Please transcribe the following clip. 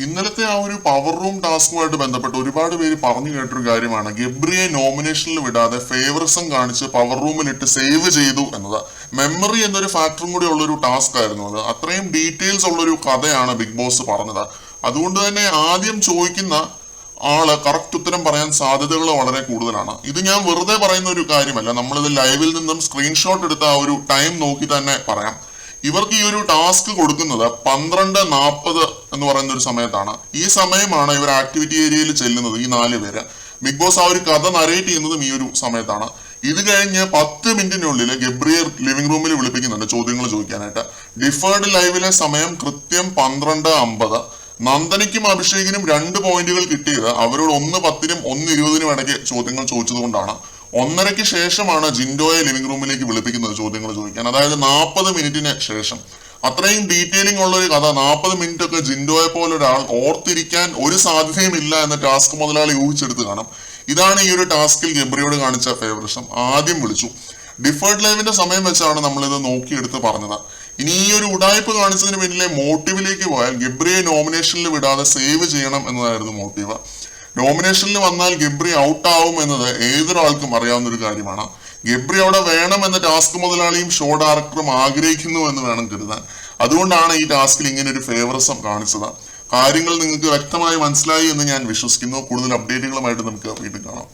ഇന്നലത്തെ ആ ഒരു പവർ റൂം ടാസ്കുമായിട്ട് ബന്ധപ്പെട്ട് ഒരുപാട് പേര് പറഞ്ഞു കേട്ടൊരു കാര്യമാണ് ഗബ്രിയെ നോമിനേഷനിൽ വിടാതെ ഫേവറിസം കാണിച്ച് പവർ റൂമിലിട്ട് സേവ് ചെയ്തു എന്നത്. മെമ്മറി എന്നൊരു ഫാക്ടറും കൂടി ഉള്ളൊരു ടാസ്ക് ആയിരുന്നു അത്. അത്രയും ഡീറ്റെയിൽസ് ഉള്ളൊരു കഥയാണ് ബിഗ് ബോസ് പറഞ്ഞത്. അതുകൊണ്ട് തന്നെ ആദ്യം ചോദിക്കുന്ന ആള് കറക്റ്റ് ഉത്തരം പറയാൻ സാധ്യതകൾ വളരെ കൂടുതലാണ്. ഇത് ഞാൻ വെറുതെ പറയുന്ന ഒരു കാര്യമല്ല, നമ്മളിത് ലൈവിൽ നിന്നും സ്ക്രീൻഷോട്ട് എടുത്ത ആ ഒരു ടൈം നോക്കി തന്നെ പറയാം. ഇവർക്ക് ഈ ഒരു ടാസ്ക് കൊടുക്കുന്നത് 12:40 എന്ന് പറയുന്ന ഒരു സമയത്താണ്. ഈ സമയമാണ് ഇവർ ആക്ടിവിറ്റി ഏരിയയിൽ ചെല്ലുന്നത്, ഈ 4 പേര്. ബിഗ് ബോസ് ആ ഒരു കഥ നരേറ്റ് ചെയ്യുന്നതും ഈ ഒരു സമയത്താണ്. ഇത് കഴിഞ്ഞ് 10 മിനിറ്റിനുള്ളിൽ ഗബ്രിയെ ലിവിംഗ് റൂമിൽ വിളിപ്പിക്കുന്നുണ്ട് ചോദ്യങ്ങൾ ചോദിക്കാനായിട്ട്. ഡിഫേർഡ് ലൈവിലെ സമയം കൃത്യം 12:50. നന്ദനയ്ക്കും അഭിഷേകിനും 2 പോയിന്റുകൾ കിട്ടിയത് അവരോട് 1:10-നും 1:20-നും ഇടയ്ക്ക് ചോദ്യങ്ങൾ ചോദിച്ചത് കൊണ്ടാണ്. 1:30-ക്ക് ശേഷമാണ് ജിൻഡോയെ ലിവിംഗ് റൂമിലേക്ക് വിളിപ്പിക്കുന്നത് ചോദ്യങ്ങൾ ചോദിക്കാൻ, അതായത് 40 മിനിറ്റിന് ശേഷം. അത്രയും ഡീറ്റെയിലിംഗ് ഉള്ള ഒരു കഥ 40 മിനിറ്റ് ഒക്കെ ജിൻഡോയെ പോലെ ഒരാൾ ഓർത്തിരിക്കാൻ ഒരു സാധ്യതയും ഇല്ല എന്ന ടാസ്ക് മുതലാളി ഊഹിച്ചെടുത്ത് കാണും. ഇതാണ് ഈ ഒരു ടാസ്കിൽ ഗബ്രിയോട് കാണിച്ച ഫേവറിസം. ആദ്യം വിളിച്ചു. ഡിഫേർഡ് ലൈവിന്റെ സമയം വെച്ചാണ് നമ്മളിത് നോക്കിയെടുത്ത് പറഞ്ഞത്. ഇനി ഈ ഒരു ഉടായ്പ കാണിച്ചതിന് പിന്നിലെ മോട്ടീവിലേക്ക് പോയാൽ ഗബ്രിയെ നോമിനേഷനിൽ വിടാതെ സേവ് ചെയ്യണം എന്നതായിരുന്നു മോട്ടീവ്. നോമിനേഷനിൽ വന്നാൽ ഗബ്രി ഔട്ട് ആവും എന്നത് ഏതൊരാൾക്കും അറിയാവുന്ന ഒരു കാര്യമാണ്. ഗബ്രി അവിടെ വേണം എന്ന ടാസ്ക് മുതലാളിയും ഷോ ഡയറക്ടറും ആഗ്രഹിക്കുന്നു എന്ന് വേണം കരുതാൻ. അതുകൊണ്ടാണ് ഈ ടാസ്കിൽ ഇങ്ങനെ ഒരു ഫേവറിസം കാണിച്ചത്. കാര്യങ്ങൾ നിങ്ങൾക്ക് വ്യക്തമായി മനസ്സിലായി എന്ന് ഞാൻ വിശ്വസിക്കുന്നു. കൂടുതൽ അപ്ഡേറ്റുകളുമായിട്ട് നമുക്ക് വീണ്ടും കാണാം.